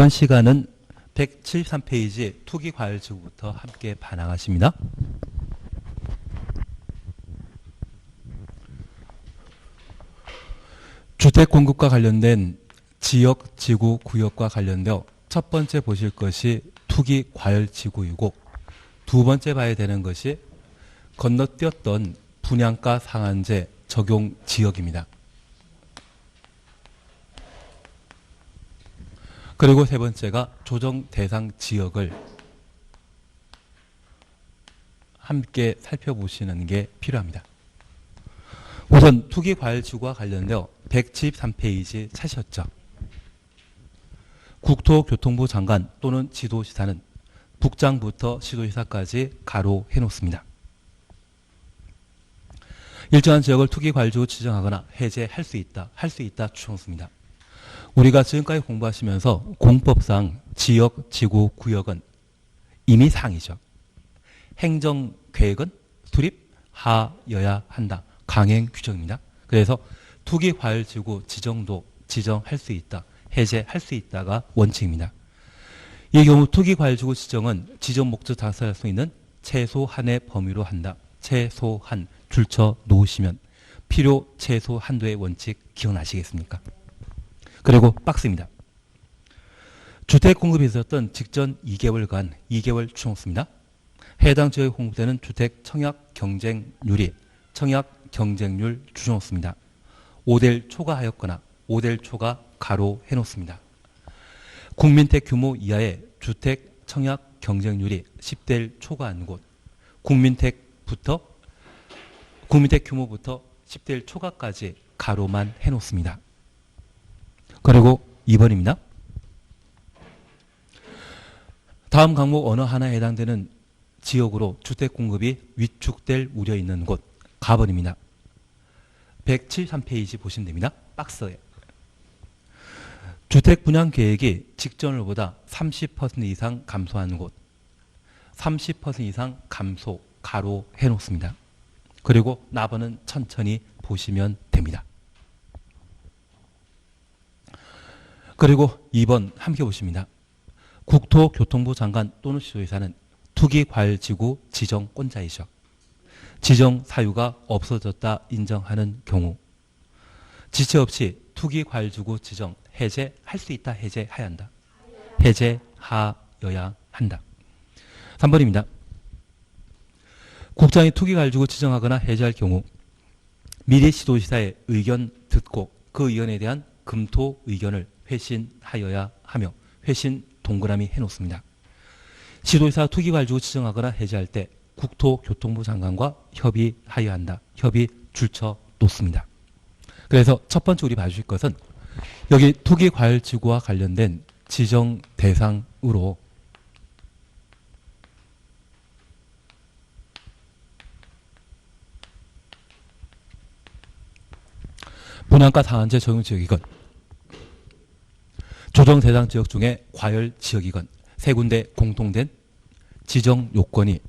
이번 시간은 173페이지 투기과열지구부터 함께 반항하십니다. 주택공급과 관련된 지역, 지구, 구역과 관련되어 첫 번째 보실 것이 투기과열지구이고 두 번째 봐야 되는 것이 건너뛰었던 분양가 상한제 적용 지역입니다. 그리고 세 번째가 조정 대상 지역을 함께 살펴보시는 게 필요합니다. 우선 투기과열지구와 관련되어 173페이지 찾으셨죠? 국토교통부 장관 또는 지도시사는 북장부터 시도시사까지 가로해 놓습니다. 일정한 지역을 투기과열지구 지정하거나 해제할 수 있다 추정습니다. 우리가 지금까지 공부하시면서 공법상 지역, 지구, 구역은 이미 사항이죠. 행정계획은 수립하여야 한다. 강행 규정입니다. 그래서 투기과열지구 지정도 지정할 수 있다. 해제할 수 있다가 원칙입니다. 이 경우 투기과열지구 지정은 지정 목적 달성할 수 있는 최소한의 범위로 한다. 최소한 줄쳐 놓으시면 필요 최소 한도의 원칙 기억나시겠습니까? 그리고 박스입니다. 주택 공급이 있었던 직전 2개월간 2개월 추정수입니다. 해당 지역에 공급되는 주택 청약 경쟁률이 청약 경쟁률 추정수입니다. 5대1 초과하였거나 5대1 초과 가로 해놓습니다. 국민택 규모 이하의 주택 청약 경쟁률이 10대1 초과한 곳 국민택 규모부터 10대1 초과까지 가로만 해놓습니다. 그리고 2번입니다. 다음 항목 어느 하나에 해당되는 지역으로 주택 공급이 위축될 우려 있는 곳 가번입니다. 173페이지 보시면 됩니다. 박스에 주택 분양 계획이 직전을보다 30% 이상 감소한 곳 30% 이상 감소 가로 해놓습니다. 그리고 나번은 천천히 보시면 됩니다. 그리고 2번 함께 보십니다. 국토교통부 장관 또는 시도지사는 투기과열지구 지정권자이죠. 지정 사유가 없어졌다 인정하는 경우 지체 없이 투기과열지구 지정 해제할 수 있다. 해제해야 한다. 해제하여야 한다. 3번입니다. 국장이 투기과열지구 지정하거나 해제할 경우 미리 시도지사의 의견 듣고 그 의견에 대한 검토 의견을 회신하여야 하며 회신 동그라미 해놓습니다. 시도지사 투기과열지구 지정하거나 해제할 때 국토교통부 장관과 협의하여야 한다. 협의 줄쳐 놓습니다. 그래서 첫 번째 우리 봐주실 것은 여기 투기과열지구와 관련된 지정 대상으로 분양가 상한제 적용 지역이건 조정 대상 지역 중에 과열 지역이건 세 군데 공통된 지정 요건이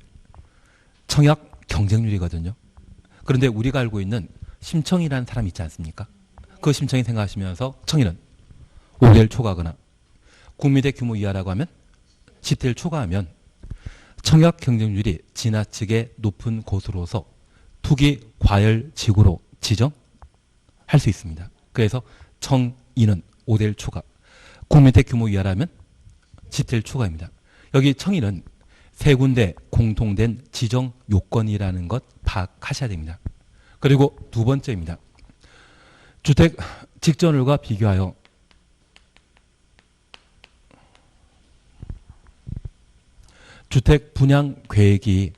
청약 경쟁률이거든요. 그런데 우리가 알고 있는 심청이라는 사람이 있지 않습니까? 그 심청이 생각하시면서 청인은 5대1 초과하거나 국민택 규모 이하라고 하면 10대1 초과하면 청약 경쟁률이 지나치게 높은 곳으로서 투기 과열 지구로 지정할 수 있습니다. 그래서 청인은 5대1 초과 국민택 규모 이하라면 10대1 초과입니다. 여기 청인은 세 군데 공통된 지정 요건이라는 것 파악하셔야 됩니다. 그리고 두 번째입니다. 주택 직전율과 비교하여 주택 분양 계획이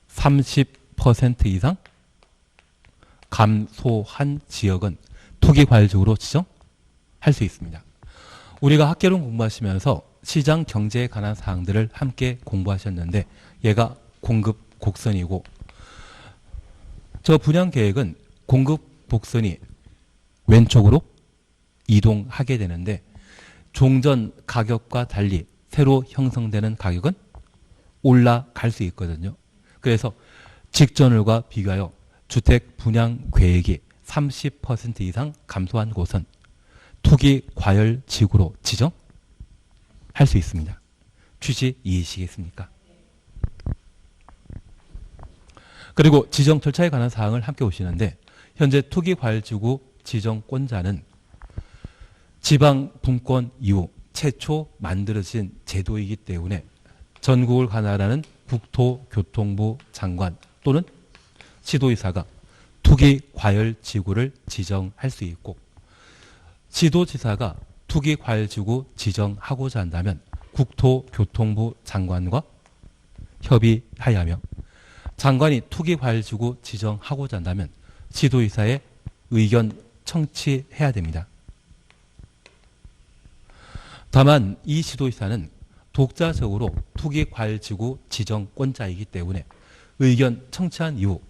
30% 이상 감소한 지역은 투기과열지구로 지정할 수 있습니다. 우리가 학개론 공부하시면서 시장 경제에 관한 사항들을 함께 공부하셨는데 얘가 공급 곡선이고 저 분양 계획은 공급 곡선이 왼쪽으로 이동하게 되는데 종전 가격과 달리 새로 형성되는 가격은 올라갈 수 있거든요. 그래서 직전율과 비교하여 주택 분양 계획이 30% 이상 감소한 곳은 투기과열지구로 지정할 수 있습니다. 취지 이해시겠습니까? 그리고 지정 절차에 관한 사항을 함께 보시는데 현재 투기과열지구 지정권자는 지방 분권 이후 최초 만들어진 제도이기 때문에 전국을 관할하는 국토교통부 장관 또는 시도의사가 투기과열지구를 지정할 수 있고 시도지사가 투기과열지구 지정하고자 한다면 국토교통부 장관과 협의하여야하며 장관이 투기과열지구 지정하고자 한다면 시도의사의 의견 청취해야 됩니다. 다만 이 시도의사는 독자적으로 투기과열지구 지정권자이기 때문에 의견 청취한 이후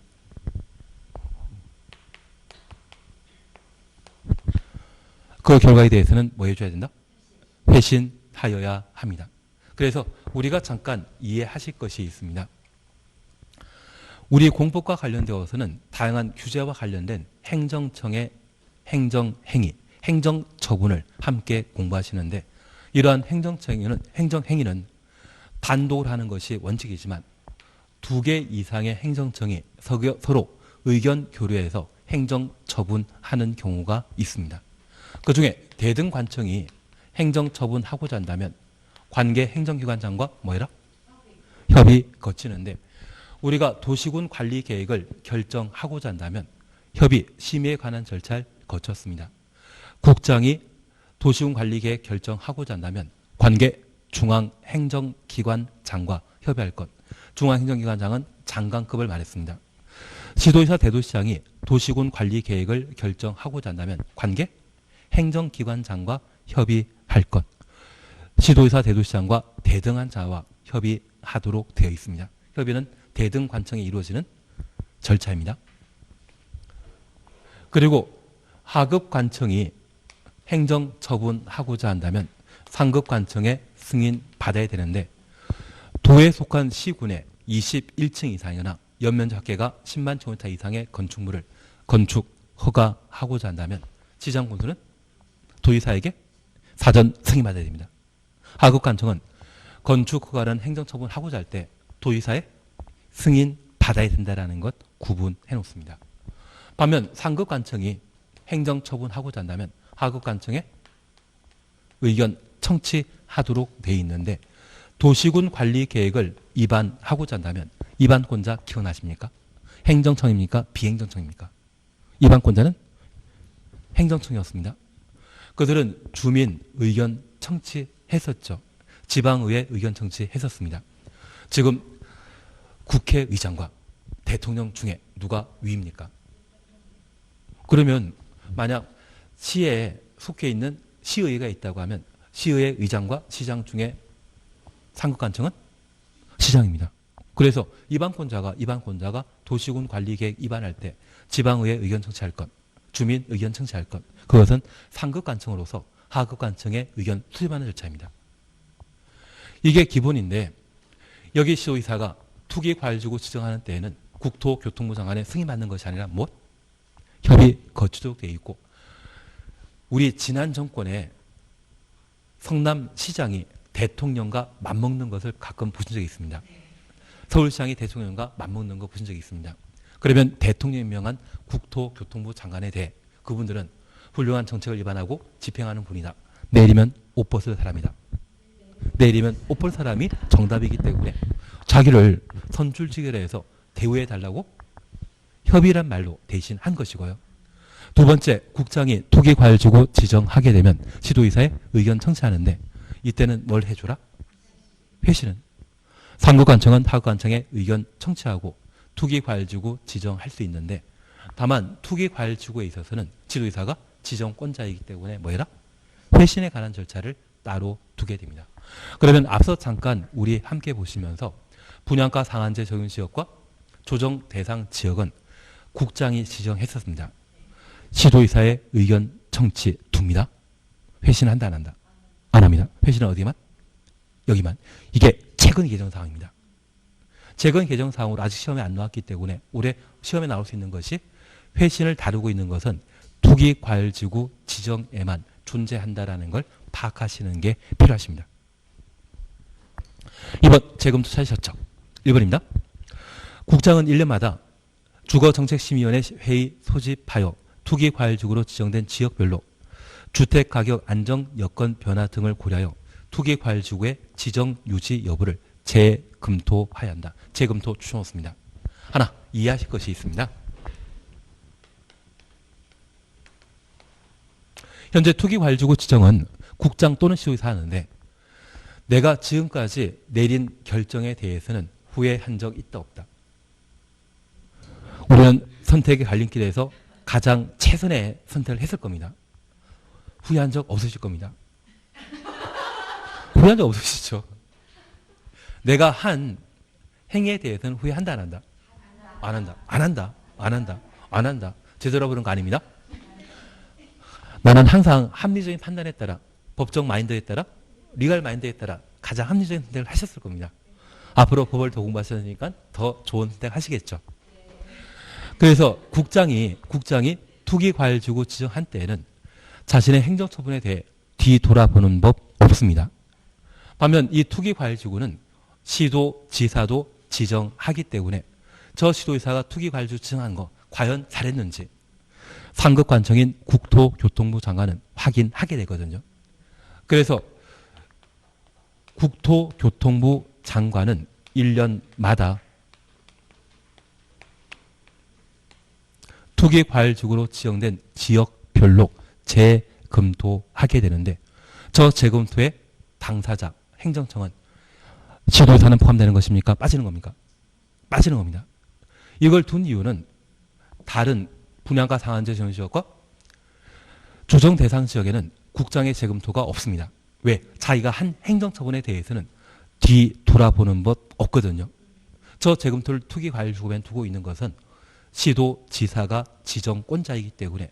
그 결과에 대해서는 뭐 해줘야 된다? 회신하여야 합니다. 그래서 우리가 잠깐 이해하실 것이 있습니다. 우리 공법과 관련되어서는 다양한 규제와 관련된 행정청의 행정행위, 행정처분을 함께 공부하시는데 이러한 행정행위는 단독으로 하는 것이 원칙이지만 2개 이상의 행정청이 서로 의견 교류해서 행정처분하는 경우가 있습니다. 그중에 대등관청이 행정처분하고자 한다면 관계 행정기관장과 뭐해라? 협의 거치는데 우리가 도시군 관리 계획을 결정하고자 한다면 협의 심의에 관한 절차를 거쳤습니다. 국장이 도시군 관리 계획 결정하고자 한다면 관계 중앙행정기관장과 협의할 것. 중앙행정기관장은 장관급을 말했습니다. 시도의사 대도시장이 도시군 관리 계획을 결정하고자 한다면 관계 행정기관장과 협의할 것. 시도의사 대도시장과 대등한 자와 협의하도록 되어 있습니다. 협의는 대등관청이 이루어지는 절차입니다. 그리고 하급관청이 행정처분하고자 한다면 상급관청의 승인 받아야 되는데 도에 속한 시군에 21층 이상이나 연면적 합계가 10만 제곱미터 이상의 건축물을 건축 허가하고자 한다면 지장군수는 도의사에게 사전 승인받아야 됩니다. 하급관청은 건축 허가를 행정처분하고자 할 때 도의사의 승인 받아야 된다는 것 구분해 놓습니다. 반면 상급관청이 행정처분하고자 한다면 하급관청의 의견 청취하도록 되어 있는데 도시군 관리 계획을 입안하고자 한다면 입안권자 기억나십니까? 행정청입니까? 비행정청입니까? 입안권자는 행정청이었습니다. 그들은 주민 의견 청취했었죠. 지방의회 의견 청취했었습니다. 지금 국회의장과 대통령 중에 누가 위입니까? 그러면 만약 시에 속해 있는 시의회가 있다고 하면 시의회 의장과 시장 중에 상급관청은 시장입니다. 그래서 입안권자가 도시군 관리계획 입안할 때 지방의회 의견 청취할 것, 주민 의견 청취할 것, 그것은 상급관청으로서 하급관청의 의견 수렴하는 절차입니다. 이게 기본인데 여기 시도의사가 투기과열지구 지정하는 때에는 국토교통부 장관의 승인받는 것이 아니라 뭐? 협의 거치도록 되어 있고 우리 지난 정권에 성남시장이 대통령과 맞먹는 것을 가끔 보신 적이 있습니다. 서울시장이 대통령과 맞먹는 거 보신 적이 있습니다. 그러면 대통령이 임명한 국토교통부 장관에 대해 그분들은 훌륭한 정책을 위반하고 집행하는 분이다. 내리면 옷 벗을 사람이다. 내리면 옷 벗을 사람이 정답이기 때문에 자기를 선출직을 해서 대우해 달라고 협의란 말로 대신 한 것이고요. 두 번째, 국장이 투기과열지구 지정하게 되면 시도의사의 의견 청취하는데 이때는 뭘 해주라? 회신은. 상급관청은 하급관청의 의견 청취하고 투기과열지구 지정할 수 있는데 다만 투기과열지구에 있어서는 시도의사가 지정권자이기 때문에 뭐해라? 회신에 관한 절차를 따로 두게 됩니다. 그러면 앞서 잠깐 우리 함께 보시면서 분양가 상한제 적용 지역과 조정 대상 지역은 국장이 지정했었습니다. 시도의사의 의견 청취 둡니다. 회신한다 안 한다? 안 합니다. 회신은 어디만? 여기만. 이게 최근 개정사항입니다. 최근 개정사항으로 아직 시험에 안 나왔기 때문에 올해 시험에 나올 수 있는 것이 회신을 다루고 있는 것은 투기과열지구 지정에만 존재한다라는 걸 파악하시는 게 필요하십니다. 2번 재검토 찾으셨죠? 1번입니다. 국장은 1년마다 주거정책심의위원회 회의 소집하여 투기과열지구로 지정된 지역별로 주택가격 안정 여건 변화 등을 고려하여 투기과열지구의 지정 유지 여부를 재검토해야 한다. 재검토 추천했습니다. 하나 이해하실 것이 있습니다. 현재 투기과열지구 지정은 국장 또는 시도에서 하는데 내가 지금까지 내린 결정에 대해서는 후회한 적 있다 없다. 우리는 선택의 갈림길에서 가장 최선의 선택을 했을 겁니다. 후회한 적 없으실 겁니다. 후회한 적 없으시죠? 내가 한 행위에 대해서는 후회한다 안 한다? 안 한다. 안 한다. 안 한다. 안 한다. 제대로 보는 거 아닙니다. 나는 항상 합리적인 판단에 따라 법적 마인드에 따라 리걸 마인드에 따라 가장 합리적인 선택을 하셨을 겁니다. 앞으로 법을 더 공부하셨으니까 더 좋은 선택 하시겠죠. 그래서 국장이 투기과열지구 지정한 때에는 자신의 행정처분에 대해 뒤돌아보는 법 없습니다. 반면 이 투기과열지구는 시도, 지사도 지정하기 때문에 저 시도지사가 투기과열지구 지정한 거 과연 잘했는지 상급관청인 국토교통부 장관은 확인하게 되거든요. 그래서 국토교통부 장관은 1년마다 투기과열지구로 지정된 지역별로 재검토하게 되는데 저 재검토의 당사자 행정청은 시도지사는 포함되는 것입니까? 빠지는 겁니까? 빠지는 겁니다. 이걸 둔 이유는 다른 분양가 상한제 지원 지역과 조정 대상 지역에는 국장의 재검토가 없습니다. 왜? 자기가 한 행정처분에 대해서는 뒤돌아보는 법 없거든요. 저 재검토를 투기과열지구에 두고 있는 것은 시도 지사가 지정권자이기 때문에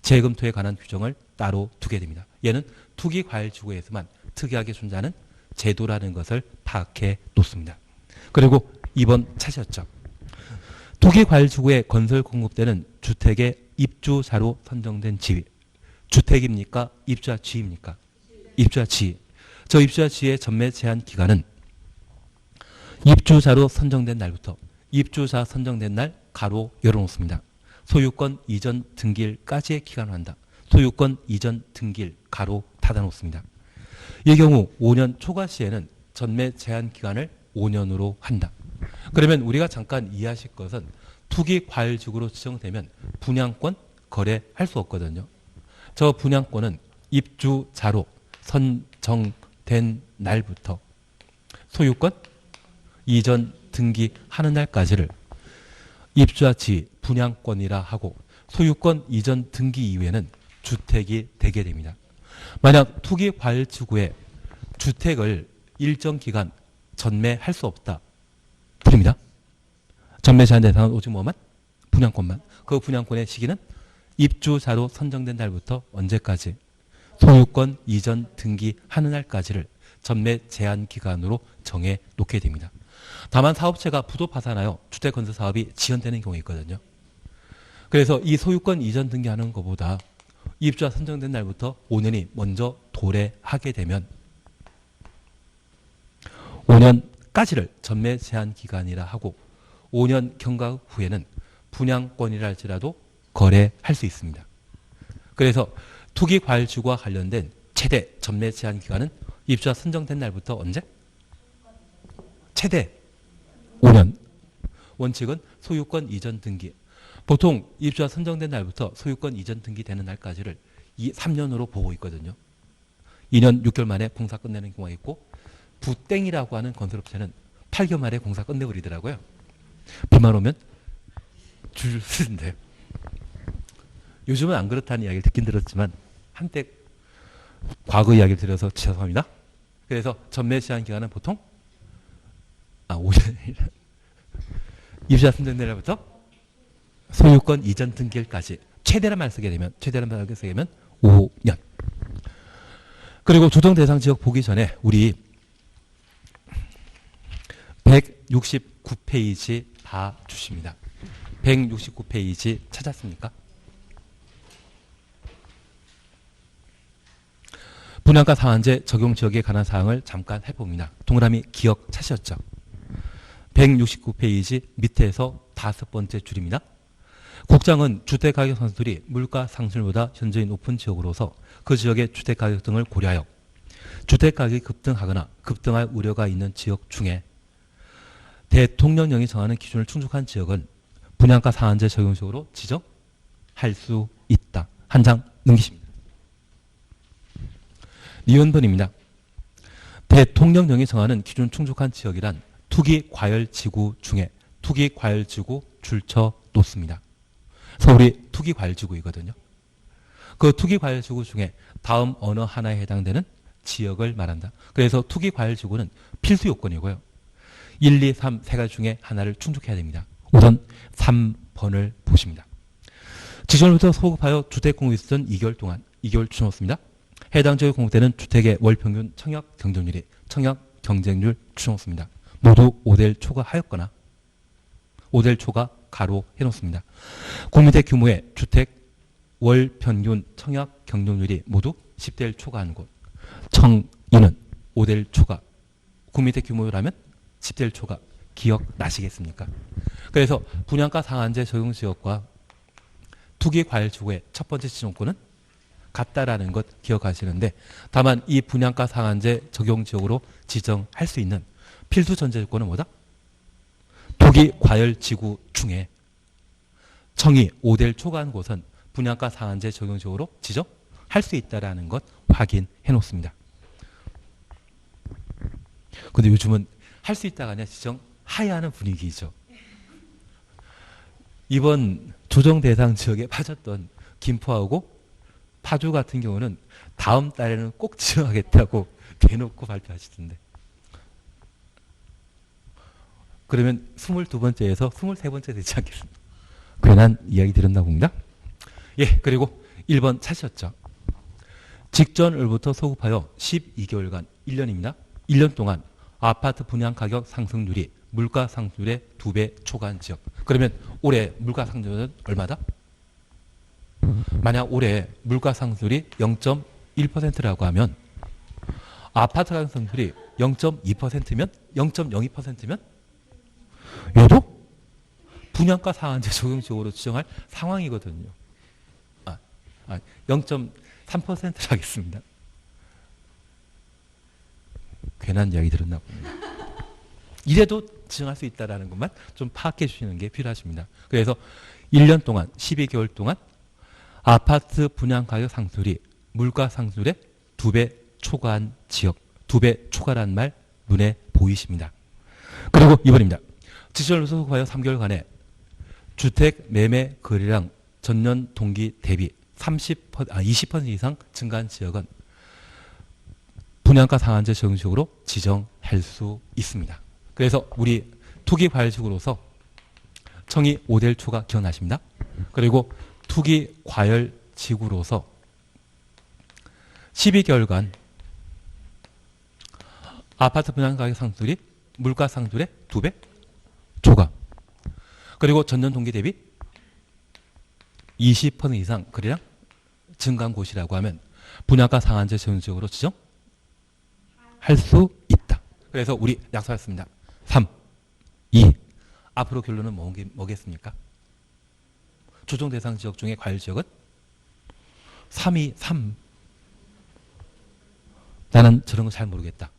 재검토에 관한 규정을 따로 두게 됩니다. 얘는 투기과열지구에서만 특이하게 존재하는 제도라는 것을 파악해 놓습니다. 그리고 2번 찾으셨죠. 투기과열지구에 건설 공급되는 주택의 입주자로 선정된 지위. 주택입니까? 입주자 지위입니까? 입주자 지위. 저 입주자 지위의 전매 제한 기간은 입주자로 선정된 날부터 입주자 선정된 날 가로 열어놓습니다. 소유권 이전 등기일까지의 기간을 한다. 소유권 이전 등기일 가로 닫아놓습니다. 이 경우 5년 초과 시에는 전매 제한 기간을 5년으로 한다. 그러면 우리가 잠깐 이해하실 것은 투기과열지구로 지정되면 분양권 거래할 수 없거든요. 저 분양권은 입주자로 선정된 날부터 소유권 이전 등기하는 날까지를 입주자 지위 분양권이라 하고 소유권 이전 등기 이후에는 주택이 되게 됩니다. 만약 투기과열지구에 주택을 일정 기간 전매할 수 없다. 드립니다. 전매 제한 대상은 오직 뭐만? 분양권만. 그 분양권의 시기는 입주자로 선정된 날부터 언제까지? 소유권 이전 등기하는 날까지를 전매 제한 기간으로 정해 놓게 됩니다. 다만 사업체가 부도 파산하여 주택건설 사업이 지연되는 경우가 있거든요. 그래서 이 소유권 이전 등기하는 것보다 입주자 선정된 날부터 5년이 먼저 도래하게 되면 5년까지를 전매 제한 기간이라 하고 5년 경과 후에는 분양권이라 할지라도 거래할 수 있습니다. 그래서 투기과열지구와 관련된 최대 전매 제한 기간은 입주자 선정된 날부터 언제? 최대 5년. 원칙은 소유권 이전 등기. 보통 입주자 선정된 날부터 소유권 이전 등기되는 날까지를 3년으로 보고 있거든요. 2년 6개월 만에 공사 끝내는 경우가 있고 부땡이라고 하는 건설업체는 8개월 만에 공사 끝내버리더라고요. 비만 오면 줄 쓰는데요. 요즘은 안 그렇다는 이야기를 듣긴 들었지만 한때 과거 이야기를 드려서 죄송합니다. 그래서 전매 제한 기간은 보통 5년 입주자 선정된 날부터 소유권 이전 등기일까지 최대한만 쓰게 되면 5년. 그리고 조정 대상 지역 보기 전에 우리 169페이지 봐주십니다. 169페이지 찾았습니까? 분양가 상한제 적용 지역에 관한 사항을 잠깐 해봅니다. 동그라미 기억 차셨죠? 169페이지 밑에서 5번째 줄입니다. 국장은 주택가격 상승률이 물가 상승률보다 현저히 높은 지역으로서 그 지역의 주택가격 등을 고려하여 주택가격이 급등하거나 급등할 우려가 있는 지역 중에 대통령령이 정하는 기준을 충족한 지역은 분양가 상한제 적용 지역으로 지정할 수 있다. 한 장 넘기십니다. 니은번입니다. 대통령령이 정하는 기준 충족한 지역이란 투기 과열 지구 중에 투기 과열 지구 줄쳐 놓습니다. 서울이 투기 과열 지구이거든요. 그 투기 과열 지구 중에 다음 어느 하나에 해당되는 지역을 말한다. 그래서 투기 과열 지구는 필수 요건이고요. 1, 2, 3 세 가지 중에 하나를 충족해야 됩니다. 우선 3번을 보십니다. 지정부터 소급하여 주택 공급이 있었던 2개월 동안 2개월 추정했습니다. 해당 지역에 공급되는 주택의 월 평균 청약 경쟁률 추정했습니다. 모두 5대1 초과하였거나 5대1 초과 가로 해놓습니다. 공유택 규모의 주택 월 평균 청약 경쟁률이 모두 10대1 초과하는 곳. 청인은 5대1 초과. 국민택 규모라면 10대1 초과. 기억나시겠습니까? 그래서 분양가 상한제 적용 지역과 투기 과열 지구의 첫 번째 지정권은 같다라는 것 기억하시는데, 다만 이 분양가 상한제 적용 지역으로 지정할 수 있는 필수 전제 조건은 뭐다? 투기 과열 지구 중에 청이 5대1 초과한 곳은 분양가 상한제 적용 지역으로 지정할 수 있다라는 것 확인해 놓습니다. 근데 요즘은 할 수 있다가 아니라 지정해야 하는 분위기죠. 이번 조정 대상 지역에 빠졌던 김포하고 파주 같은 경우는 다음 달에는 꼭 지정하겠다고 대놓고 발표하시던데. 그러면 22번째에서 23번째 되지 않겠습니까? 괜한 이야기 드렸나 봅니다. 예, 그리고 1번 찾으셨죠? 직전을부터 소급하여 12개월간 1년입니다. 1년 동안 아파트 분양 가격 상승률이 물가 상승률의 2배 초과한 지역. 그러면 올해 물가 상승률은 얼마다? 만약 올해 물가 상승률이 0.1%라고 하면 아파트 가격 상승률이 0.2%면 0.02%면 얘도 분양가 상한제 적용 지역으로 지정할 상황이거든요. 0.3%를 하겠습니다. 괜한 이야기 들었나 봅니다. 이래도 지정할 수 있다는 것만 좀 파악해 주시는 게 필요하십니다. 그래서 1년 동안 12개월 동안 아파트 분양 가격 상승률이 물가 상승률의 2배 초과한 지역, 2배 초과란 말 눈에 보이십니다. 그리고 2번입니다. 지정을 소속하여 3개월간의 주택 매매 거래량 전년 동기 대비 20% 이상 증가한 지역은 분양가 상한제 적용 지역으로 지정할 수 있습니다. 그래서 우리 투기 과열 지구로서 청이 5대1 초과 기억나십니다. 그리고 투기 과열 지구로서 12개월간 아파트 분양 가격 상승률이 물가 상승률의 2배 초과. 그리고 전년 동기 대비 20% 이상 거래량 증가한 곳이라고 하면 분양가 상한제 적용 지역으로 지정할 수 있다. 그래서 우리 약속했습니다. 3, 2. 앞으로 결론은 뭐겠습니까? 조정 대상 지역 중에 과열 지역은 3이 3. 나는 저런 거 잘 모르겠다.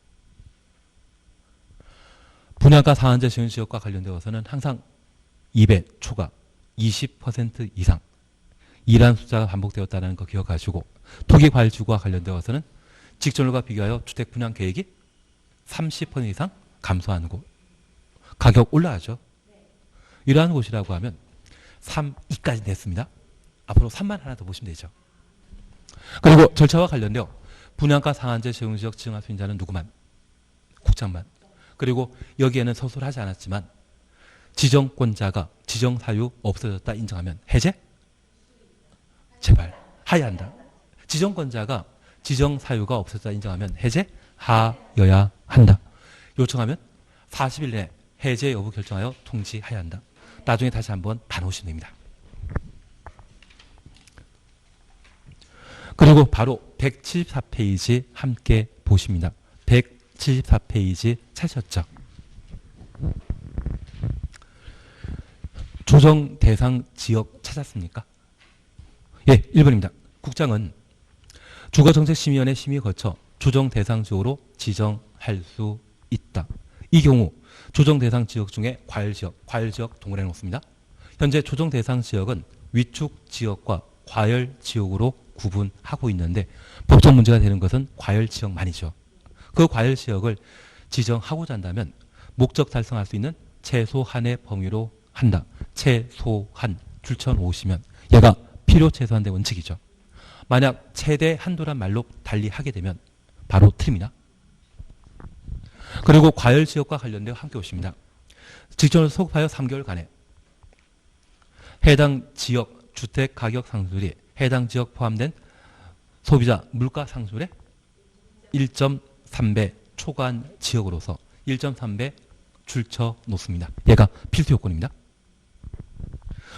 분양가 상한제 적용 지역과 관련되어서는 항상 2배 초과 20% 이상 이러한 숫자가 반복되었다는 거 기억하시고, 투기 과열 지구와 관련되어서는 직전율과 비교하여 주택 분양 계획이 30% 이상 감소하는 곳, 가격 올라가죠. 이러한 곳이라고 하면 3, 2까지 냈습니다. 앞으로 3만 하나 더 보시면 되죠. 그리고 절차와 관련되어 분양가 상한제 적용 지역 지정할 수 있는 자는 누구만? 국장만. 그리고 여기에는 서술을 하지 않았지만 지정권자가 지정 사유 없어졌다 인정하면 해제? 제발 하여야 한다. 지정권자가 지정 사유가 없어졌다 인정하면 해제하여야 한다. 요청하면 40일 내에 해제 여부 결정하여 통지해야 한다. 나중에 다시 한번 봐놓으시면 됩니다. 그리고 바로 174페이지 함께 보십니다. 174페이지 찾으셨죠? 조정 대상 지역 찾았습니까? 예, 1번입니다. 국장은 주거정책심의위원회 심의 거쳐 조정 대상 지역으로 지정할 수 있다. 이 경우 조정 대상 지역 중에 과열 지역 동그라미 놓습니다. 현재 조정 대상 지역은 위축 지역과 과열 지역으로 구분하고 있는데 법적 문제가 되는 것은 과열 지역만이죠. 그 과열 지역을 지정하고자 한다면 목적 달성할 수 있는 최소한의 범위로 한다. 최소한 줄쳐놓으시면 얘가 필요 최소한의 원칙이죠. 만약 최대 한도란 말로 달리 하게 되면 바로 틀립니다. 그리고 과열 지역과 관련되어 함께 오십니다. 직전을 소급하여 3개월간에 해당 지역 주택 가격 상승률이 해당 지역 포함된 소비자 물가 상승률의 1.3배 초과한 지역으로서 1.3배 줄쳐 놓습니다. 얘가 필수 요건입니다.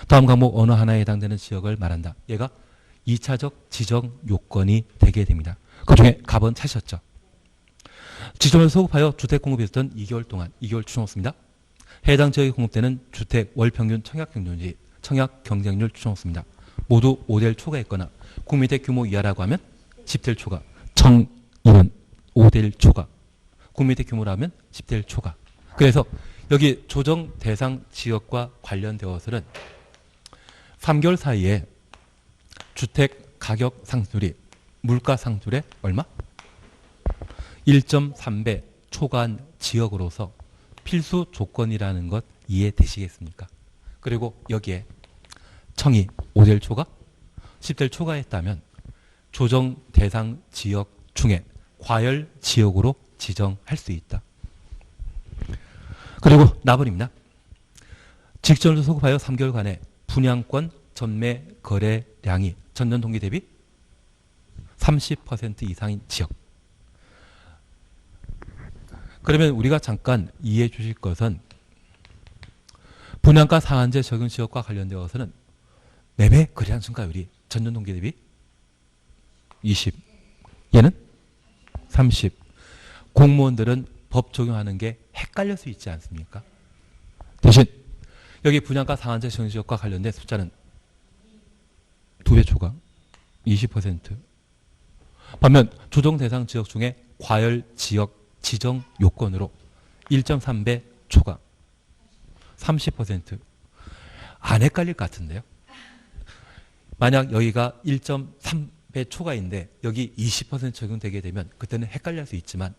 다음 과목 어느 하나에 해당되는 지역을 말한다. 얘가 2차적 지정 요건이 되게 됩니다. 그 중에 갑은 찾으셨죠? 지정을 소급하여 주택 공급이 있었던 2개월 동안 2개월 추정했습니다. 해당 지역에 공급되는 주택 월평균 청약 경쟁률 추정했습니다. 모두 5대1 초과했거나 국민주택 규모 이하라고 하면 10대1 초과, 청일은 5대1 초과, 국민주택 규모라면 10대1 초과. 그래서 여기 조정 대상 지역과 관련되어서는 3개월 사이에 주택 가격 상승률이 물가 상승률의 얼마? 1.3배 초과한 지역으로서 필수 조건이라는 것 이해되시겠습니까? 그리고 여기에 청이 5대1 초과, 10대1 초과했다면 조정 대상 지역 중에 과열 지역으로 지정할 수 있다. 그리고 나버립니다. 직전을 소급하여 3개월간의 분양권 전매 거래량이 전년 동기 대비 30% 이상인 지역. 그러면 우리가 잠깐 이해해 주실 것은 분양가 상한제 적용 지역과 관련되어서는 매매 거래량 증가율이 전년 동기 대비 20, 얘는 30. 공무원들은 법 적용하는 게 헷갈릴 수 있지 않습니까? 대신 여기 분양가 상한제 적용 지역과 관련된 숫자는 2배 초과 20%. 반면 조정 대상 지역 중에 과열 지역 지정 요건으로 1.3배 초과 30%. 안 헷갈릴 것 같은데요. 만약 여기가 1.3배 초과인데 여기 20% 적용되게 되면 그때는 헷갈릴 수 있지만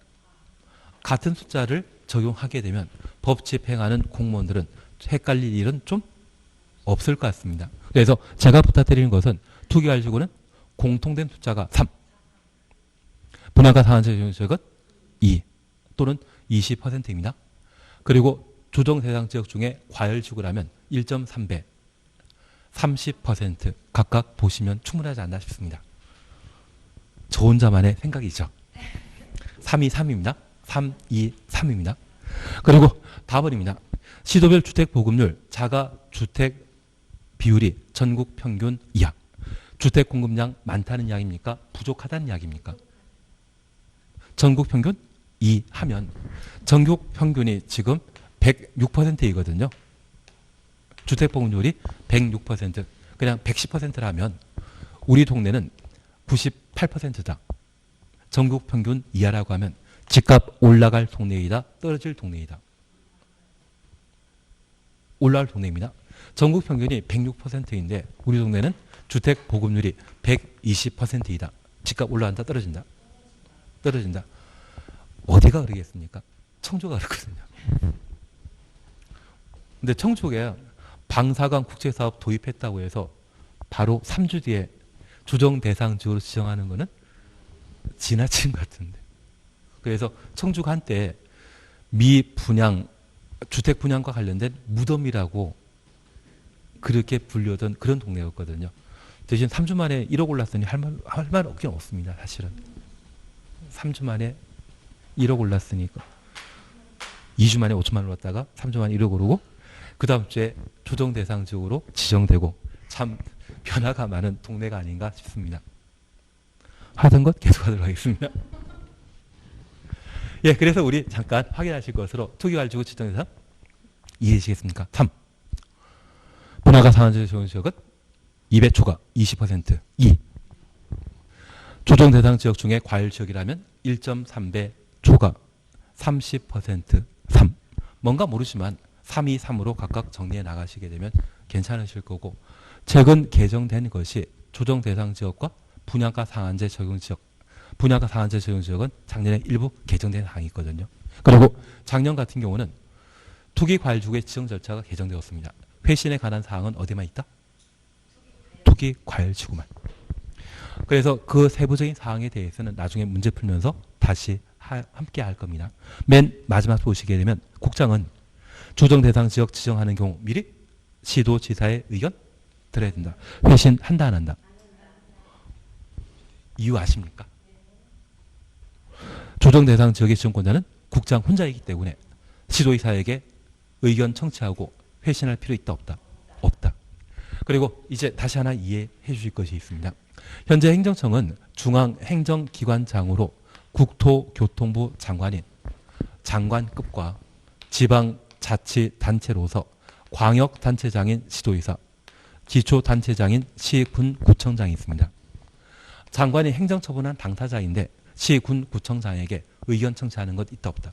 같은 숫자를 적용하게 되면 법 집행하는 공무원들은 헷갈릴 일은 좀 없을 것 같습니다. 그래서 제가 부탁드리는 것은 투기활지구는 공통된 숫자가 3, 분양가 상한제 적용 지역은 2 또는 20%입니다. 그리고 조정 대상 지역 중에 과열지구라면 1.3배, 30% 각각 보시면 충분하지 않나 싶습니다. 저 혼자만의 생각이죠. 3이 3입니다. 3, 2, 3입니다. 그리고 답은입니다. 시도별 주택 보급률, 자가 주택 비율이 전국 평균 이하. 주택 공급량 많다는 이야기입니까? 부족하다는 이야기입니까? 전국 평균 2 하면 전국 평균이 지금 106%이거든요. 주택 보급률이 106%. 그냥 110%라면 우리 동네는 98%다. 전국 평균 이하라고 하면 집값 올라갈 동네이다, 떨어질 동네이다. 올라갈 동네입니다. 전국 평균이 106%인데 우리 동네는 주택 보급률이 120%이다. 집값 올라간다, 떨어진다. 떨어진다. 어디가 그러겠습니까? 청주가 그렇거든요. 근데 청주에 방사관 국제사업 도입했다고 해서 바로 3주 뒤에 조정 대상 지역으로 지정하는 거는 지나친 것 같은데. 그래서 청주가 한때 미분양, 주택 분양과 관련된 무덤이라고 그렇게 불리던 그런 동네였거든요. 대신 3주 만에 1억 올랐으니 할 말 없긴 없습니다. 사실은. 3주 만에 1억 올랐으니까 2주 만에 5천만 원 올랐다가 3주 만에 1억 오르고 그 다음 주에 조정 대상 지역으로 지정되고 참 변화가 많은 동네가 아닌가 싶습니다. 하던 것 계속하도록 하겠습니다. 예, 그래서 우리 잠깐 확인하실 것으로 투기과열지구 지정대상 이해하시겠습니까? 3. 분양가 상한제 적용지역은 2배 초과 20%. 2. 조정 대상 지역 중에 과열 지역이라면 1.3배 초과 30%. 3. 뭔가 모르지만 3, 2, 3으로 각각 정리해 나가시게 되면 괜찮으실 거고, 최근 개정된 것이 조정 대상 지역과 분양가 상한제 적용 지역. 분양가 상한제 적용 지역은 작년에 일부 개정된 사항이 있거든요. 그리고 작년 같은 경우는 투기 과열 지구의 지정 절차가 개정되었습니다. 회신에 관한 사항은 어디만 있다? 투기 과열 지구만. 그래서 그 세부적인 사항에 대해서는 나중에 문제 풀면서 다시 함께 할 겁니다. 맨 마지막 보시게 되면 국장은 조정 대상 지역 지정하는 경우 미리 시도지사의 의견 들어야 된다. 회신한다 안 한다? 이유 아십니까? 조정 대상 지역의 지정권자는 국장 혼자이기 때문에 시도지사에게 의견 청취하고 회신할 필요 있다 없다? 없다. 그리고 이제 다시 하나 이해해 주실 것이 있습니다. 현재 행정청은 중앙행정기관장으로 국토교통부 장관인 장관급과 지방자치단체로서 광역단체장인 시도의사, 기초단체장인 시군구청장이 있습니다. 장관이 행정처분한 당사자인데 시군구청장에게 의견 청취하는 것 있다 없다?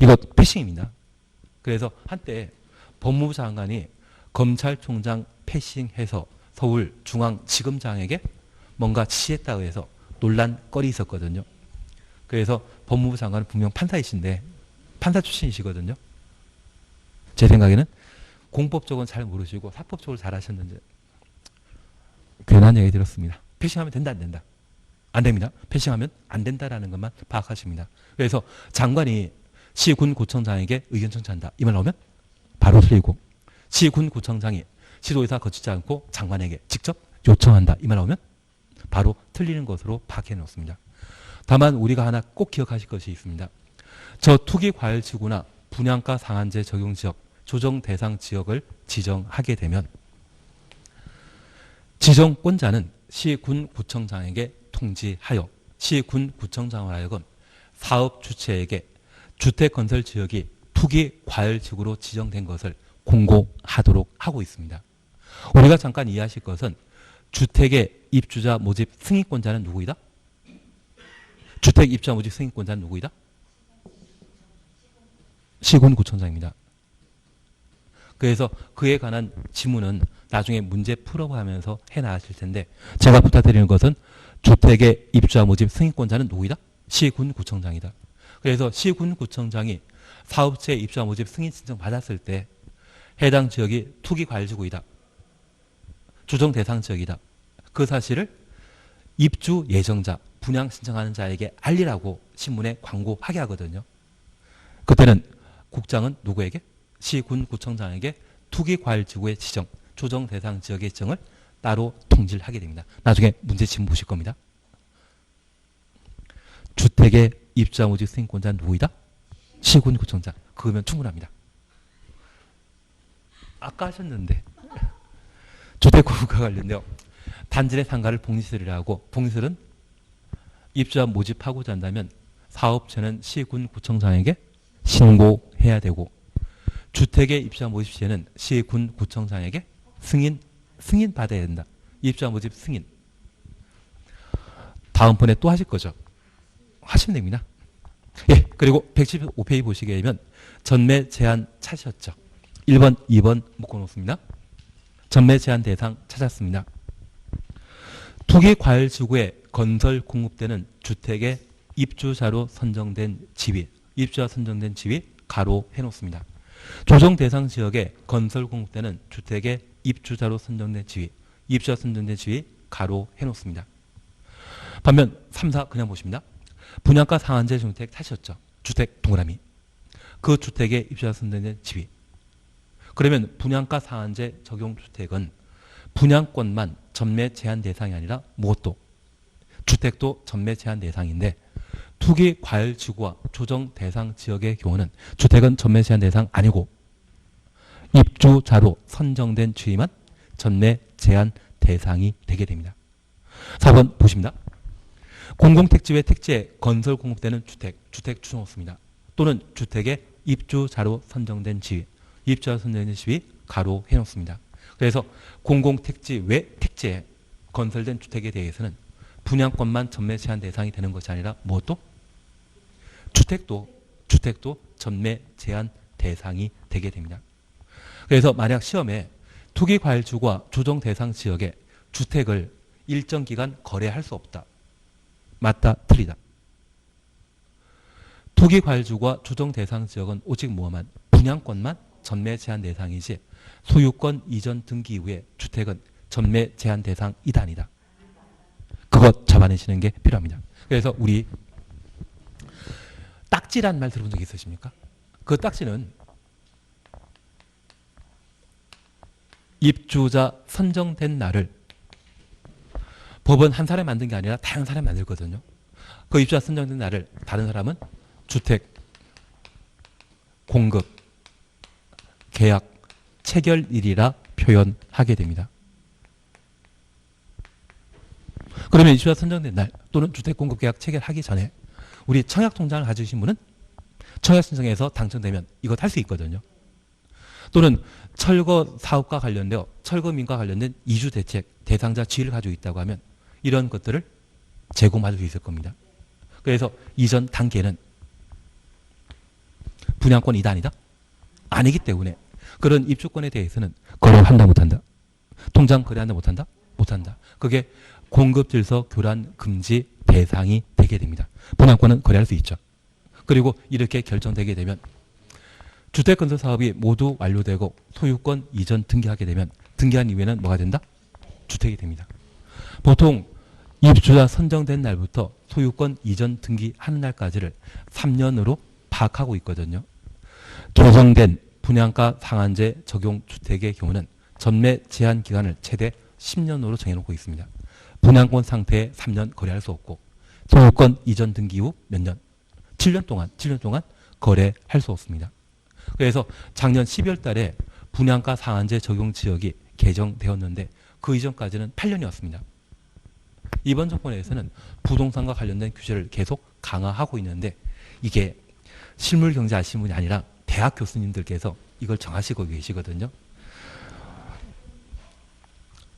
이것 패싱입니다. 그래서 한때 법무부 장관이 검찰총장 패싱해서 서울중앙지검장에게 뭔가 지시했다고 해서 논란거리 있었거든요. 그래서 법무부 장관은 분명 판사이신데 판사 출신이시거든요. 제 생각에는 공법 쪽은 잘 모르시고 사법 쪽을 잘 하셨는지 괜한 얘기 들었습니다. 패싱하면 된다 안 된다? 안 됩니다. 패싱하면 안 된다라는 것만 파악하십니다. 그래서 장관이 시군구청장에게 의견 청취한다. 이 말 나오면 바로 틀리고, 시군구청장이 시도의사 거치지 않고 장관에게 직접 요청한다. 이 말 나오면 바로 틀리는 것으로 파악해 놓습니다. 다만 우리가 하나 꼭 기억하실 것이 있습니다. 저 투기과열지구나 분양가 상한제 적용지역, 조정 대상 지역을 지정하게 되면 지정권자는 시군구청장에게 통지하여 시군구청장으로 하여금 사업 주체에게 주택건설지역이 투기과열지구로 지정된 것을 공고하도록 하고 있습니다. 우리가 잠깐 이해하실 것은 주택의 입주자 모집 승인권자는 누구이다? 주택 입주자 모집 승인권자는 누구이다? 시군구청장입니다. 그래서 그에 관한 지문은 나중에 문제 풀어가면서 해나가실 텐데, 제가 부탁드리는 것은 주택의 입주자 모집 승인권자는 누구이다? 시군구청장이다. 그래서 시군구청장이 사업체 입주자 모집 승인 신청 받았을 때 해당 지역이 투기과열지구이다, 조정 대상 지역이다, 그 사실을 입주 예정자, 분양 신청하는 자에게 알리라고 신문에 광고하게 하거든요. 그때는 국장은 누구에게? 시군구청장에게 투기과열지구의 지정, 조정 대상 지역의 지정을 따로 통지를 하게 됩니다. 나중에 문제 지문 보실 겁니다. 주택의 입주자 모집 승인권자는 누구이다? 시군구청장. 그거면 충분합니다. 아까 하셨는데 주택공급과 관련되어 단지 내 상가를 복리시설이라 하고, 복리시설은 입주자 모집하고자 한다면 사업체는 시군구청장에게 신고해야 되고, 주택의 입주자 모집 시에는 시군구청장에게 승인 받아야 된다. 입주자 모집 승인. 다음번에 또 하실 거죠? 하시면 됩니다. 예, 그리고 175페이지 보시게 되면 전매 제한 찾으셨죠? 1번, 2번 묶어놓습니다. 전매 제한 대상 찾았습니다. 투기과열지구에 건설 공급되는 주택의 입주자로 선정된 지위, 입주자 선정된 지위 가로 해놓습니다. 조정 대상 지역에 건설 공급되는 주택의 입주자로 선정된 지위, 입주자 선정된 지위 가로 해놓습니다. 반면 3, 4 그냥 보십니다. 분양가 상한제 주택 타셨죠? 주택 동그라미. 그 주택의 입주자 선정된 지위. 그러면 분양가 상한제 적용 주택은 분양권만 전매 제한 대상이 아니라 무엇도? 주택도 전매 제한 대상인데, 투기 과열 지구와 조정 대상 지역의 경우는 주택은 전매 제한 대상 아니고 입주자로 선정된 주의만 전매 제한 대상이 되게 됩니다. 4번 보십니다. 공공택지외 택지에 건설 공급되는 주택 추정호수입니다. 또는 주택의 입주자로 선정된 지위, 입주자로 선정된 지위 가로 해놓습니다. 그래서 공공택지 외 택지에 건설된 주택에 대해서는 분양권만 전매 제한 대상이 되는 것이 아니라 무엇도? 주택도 전매 제한 대상이 되게 됩니다. 그래서 만약 시험에 투기과열지구와 조정 대상 지역에 주택을 일정 기간 거래할 수 없다. 맞다, 틀리다. 투기과열지구와 조정 대상 지역은 오직 뭐만? 분양권만 전매 제한 대상이지 소유권 이전 등기 이후에 주택은 전매 제한 대상이다, 아니다. 그것 잡아내시는 게 필요합니다. 그래서 우리 딱지란 말 들어본 적 있으십니까? 그 딱지는 입주자 선정된 날을 법은 한 사람이 만든 게 아니라 다양한 사람이 만들거든요. 그 입주자 선정된 날을 다른 사람은 주택, 공급, 계약, 체결일이라 표현하게 됩니다. 그러면 입주자 선정된 날 또는 주택 공급 계약 체결하기 전에 우리 청약통장을 가지신 분은 청약 신청에서 당첨되면 이것 할 수 있거든요. 또는 철거 사업과 관련되어 철거민과 관련된 이주 대책 대상자 지위를 가지고 있다고 하면 이런 것들을 제공받을 수 있을 겁니다. 그래서 이전 단계는 분양권이다, 아니다? 아니기 때문에 그런 입주권에 대해서는 거래한다, 못한다? 통장 거래한다, 못한다? 못한다. 그게 공급질서 교란 금지 대상이 되게 됩니다. 분양권은 거래할 수 있죠. 그리고 이렇게 결정되게 되면 주택건설 사업이 모두 완료되고 소유권 이전 등기하게 되면 등기한 이후에는 뭐가 된다? 주택이 됩니다. 보통 입주자 선정된 날부터 소유권 이전 등기하는 날까지를 3년으로 파악하고 있거든요. 개정된 분양가 상한제 적용 주택의 경우는 전매 제한 기간을 최대 10년으로 정해놓고 있습니다. 분양권 상태에 3년 거래할 수 없고 소유권 이전 등기 후 몇 년? 7년 동안 거래할 수 없습니다. 그래서 작년 12월 달에 분양가 상한제 적용 지역이 개정되었는데 그 이전까지는 8년이었습니다. 이번 정권에서는 부동산과 관련된 규제를 계속 강화하고 있는데 이게 실물 경제 아시는 분이 아니라 대학 교수님들께서 이걸 정하시고 계시거든요.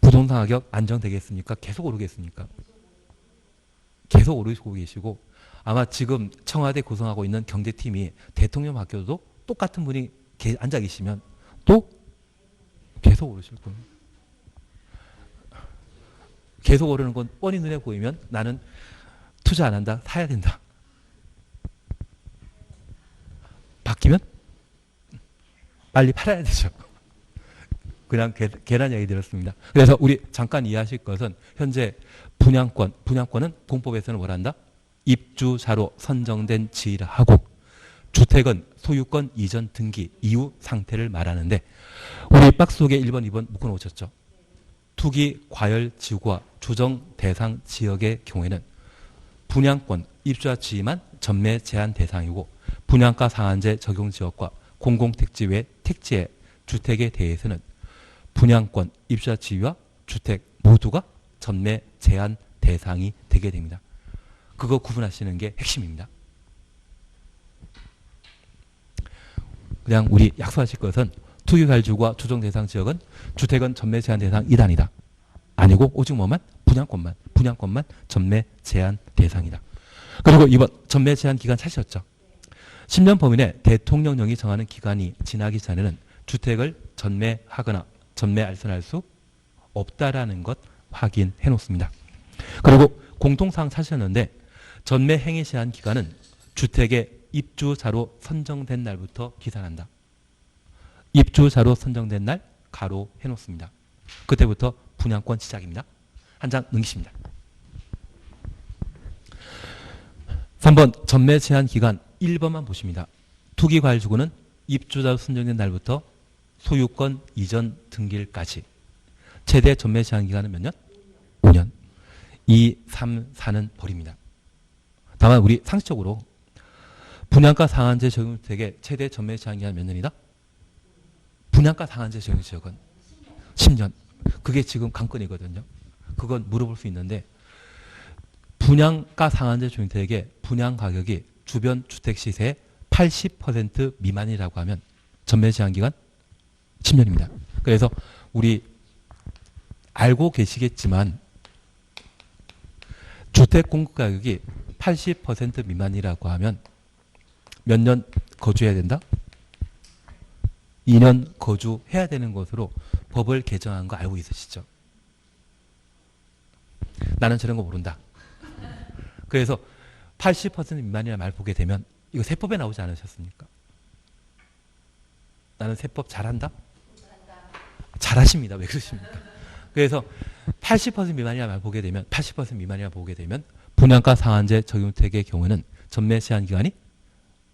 부동산 가격 안정되겠습니까? 계속 오르겠습니까? 계속 오르고 계시고 아마 지금 청와대 구성하고 있는 경제팀이 대통령 바뀌어도 똑같은 분이 앉아 계시면 또 계속 오르실 거예요. 계속 오르는 건 뻔히 눈에 보이면 나는 투자 안 한다, 사야 된다. 바뀌면 빨리 팔아야 되죠. 그냥 계란 얘기 들었습니다. 그래서 우리 잠깐 이해하실 것은 현재 분양권은 공법에서는 뭘 한다? 입주자로 선정된 지위를 하고 주택은 소유권 이전 등기 이후 상태를 말하는데 우리 박스 속에 1번, 2번 묶어놓으셨죠. 투기 과열 지구와 조정 대상 지역의 경우에는 분양권 입주자 지위만 전매 제한 대상이고 분양가 상한제 적용 지역과 공공택지 외 택지의 주택에 대해서는 분양권 입주자 지위와 주택 모두가 전매 제한 대상이 되게 됩니다. 그거 구분하시는 게 핵심입니다. 그냥 우리 약속하실 것은 투기과열지구와 조정 대상 지역은 주택은 전매 제한 대상 2단이다. 아니고 오직 뭐만? 분양권만 전매 제한 대상이다. 그리고 이번 전매 제한 기간 찾으셨죠? 10년 범위 내 대통령령이 정하는 기간이 지나기 전에는 주택을 전매하거나 전매 알선할 수 없다라는 것 확인해 놓습니다. 그리고 공통사항 찾으셨는데 전매 행위 제한 기간은 주택의 입주자로 선정된 날부터 기산한다. 입주자로 선정된 날 가로 해놓습니다. 그때부터 분양권 시작입니다. 한 장 넘기십니다. 3번 전매 제한 기간 1번만 보십니다. 투기과열지구는 입주자로 선정된 날부터 소유권 이전 등기일까지 최대 전매 제한 기간은 몇 년? 5년. 2, 3, 4는 버립니다. 다만 우리 상식적으로 분양가 상한제 적용주택의 최대 전매 제한 기간 몇 년이다? 분양가 상한제 적용 지역은 10년. 그게 지금 관건이거든요. 그건 물어볼 수 있는데 분양가 상한제 주택의 분양 가격이 주변 주택 시세의 80% 미만이라고 하면 전매 제한 기간 10년입니다. 그래서 우리 알고 계시겠지만 주택 공급 가격이 80% 미만이라고 하면 몇 년 거주해야 된다? 2년 거주해야 되는 것으로 법을 개정한 거 알고 있으시죠? 나는 저런 거 모른다. 그래서 80% 미만이라는 말 보게 되면 이거 세법에 나오지 않으셨습니까? 나는 세법 잘한다? 잘하십니다. 왜 그러십니까? 그래서 80% 미만이라는 말 보게 되면 80% 미만이라 보게 되면 분양가 상한제 적용택의 경우는 전매 제한 기간이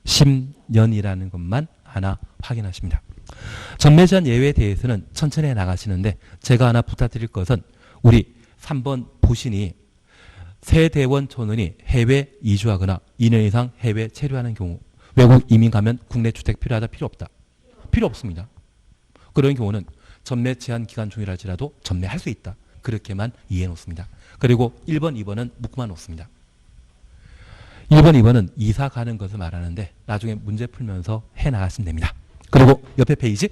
10년이라는 것만 하나 확인하십니다. 전매 제한 예외에 대해서는 천천히 나가시는데 제가 하나 부탁드릴 것은 우리 3번 보시니 세대원 전원이 해외 이주하거나 2년 이상 해외 체류하는 경우 외국 이민 가면 국내 주택 필요하다 필요 없다? 필요 없습니다. 그런 경우는 전매 제한 기간 중이랄지라도 전매할 수 있다. 그렇게만 이해해 놓습니다. 그리고 1번, 2번은 묶어만 놓습니다. 1번, 2번은 이사 가는 것을 말하는데 나중에 문제 풀면서 해 나가시면 됩니다. 그리고 옆에 페이지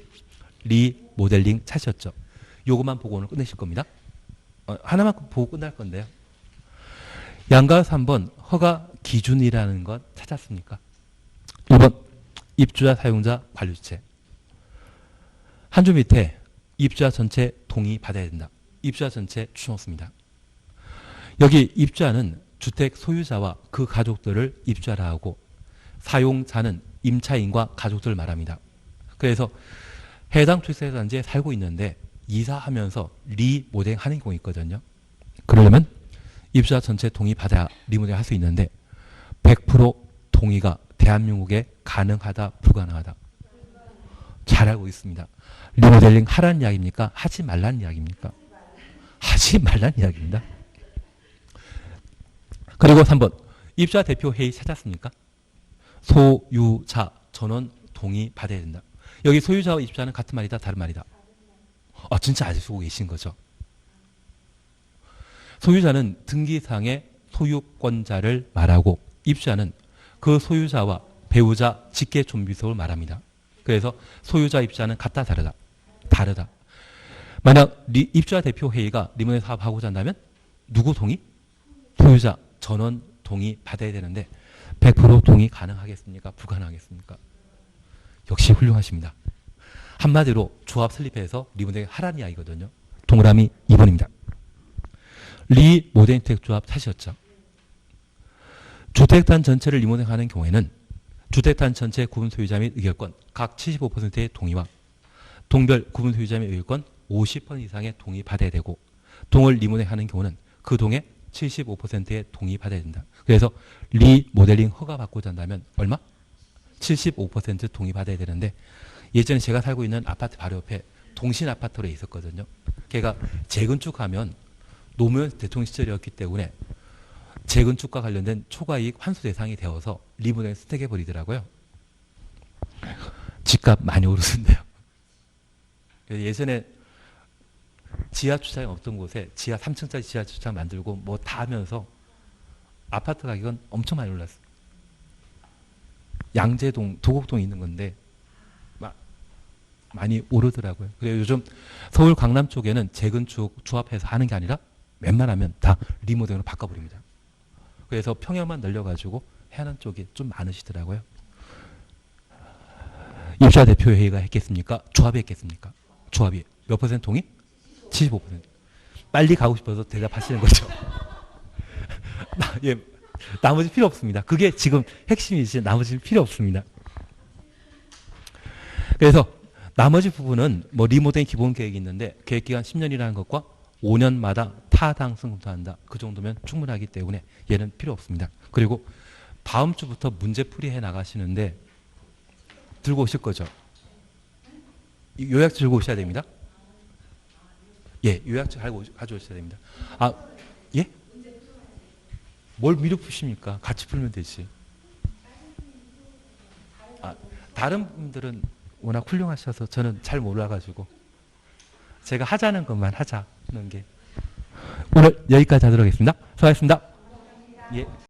리모델링 찾으셨죠? 요것만 보고 오늘 끝내실 겁니다. 하나만 보고 끝날 건데요. 양가 3번 허가 기준이라는 것 찾았습니까? 1번 입주자, 사용자, 관리주체. 한 줄 밑에 입주자 전체 동의 받아야 된다. 입주자 전체 추놓습니다. 여기 입주자는 주택 소유자와 그 가족들을 입주자라 하고 사용자는 임차인과 가족들을 말합니다. 그래서 해당 주택단지에 살고 있는데 이사하면서 리모델링 하는 경우가 있거든요. 그러려면 입주자 전체 동의 받아야 리모델링 할 수 있는데 100% 동의가 대한민국에 가능하다, 불가능하다? 잘 알고 있습니다. 리모델링 하라는 이야기입니까? 하지 말라는 이야기입니까? 하지 말라는 이야기입니다. 그리고 3번 입주자 대표 회의 찾았습니까? 소유자 전원 동의 받아야 된다. 여기 소유자와 입주자는 같은 말이다, 다른 말이다? 진짜 아시고 계신 거죠? 소유자는 등기상의 소유권자를 말하고 입주자는 그 소유자와 배우자 직계 존비속을 말합니다. 그래서 소유자 입주자는 같다, 다르다? 다르다. 만약 입주자 대표 회의가 리모델링 사업하고자 한다면 누구 동의? 소유자 전원 동의 받아야 되는데 100% 동의 가능하겠습니까? 불가능하겠습니까? 역시 훌륭하십니다. 한마디로 조합 설립해서 리모델링 하라는 이야기거든요. 동그라미 2번입니다. 리모델링 주택조합 찾으셨죠? 주택단 전체를 리모델링하는 경우에는 주택단 전체 구분 소유자 및 의결권 각 75%의 동의와 동별 구분 소유자 및 의결권 50% 이상의 동의 받아야 되고 동을 리모델링하는 경우는 그 동의 75%의 동의 받아야 된다. 그래서 리모델링 허가 받고자 한다면 얼마? 75% 동의 받아야 되는데 예전에 제가 살고 있는 아파트 바로 옆에 동신 아파트로 있었거든요. 걔가 재건축하면 노무현 대통령 시절이었기 때문에 재건축과 관련된 초과이익 환수 대상이 되어서 리모델링 스택해 버리더라고요. 집값 많이 오르는데요. 예전에 지하 주차장이 없던 곳에 지하 3층짜리 지하 주차장 만들고 뭐 다 하면서 아파트 가격은 엄청 많이 올랐어요. 양재동, 도곡동에 있는 건데 많이 오르더라고요. 그래서 요즘 서울 강남 쪽에는 재건축 조합해서 하는 게 아니라 웬만하면 다 리모델링으로 바꿔버립니다. 그래서 평형만 늘려가지고 해안은 쪽이 좀 많으시더라고요. 입주자 대표 회의가 했겠습니까? 조합이 했겠습니까? 조합이 몇 퍼센트 동의? 75%. 빨리 가고 싶어서 대답하시는 거죠. 예, 나머지 필요 없습니다. 그게 지금 핵심이지 나머지는 필요 없습니다. 그래서 나머지 부분은 뭐 리모델링 기본 계획이 있는데 계획기간 10년이라는 것과 5년마다 타당성 검토한다. 그 정도면 충분하기 때문에 얘는 필요 없습니다. 그리고 다음 주부터 문제풀이 해 나가시는데 들고 오실 거죠? 요약서 들고 오셔야 됩니다. 예, 요약서 가져오셔야 됩니다. 예? 뭘 미리 푸십니까? 같이 풀면 되지. 다른 분들은 워낙 훌륭하셔서 저는 잘 몰라가지고 제가 하자는 것만 하자는 게 오늘 여기까지 하도록 하겠습니다. 수고하셨습니다. 예.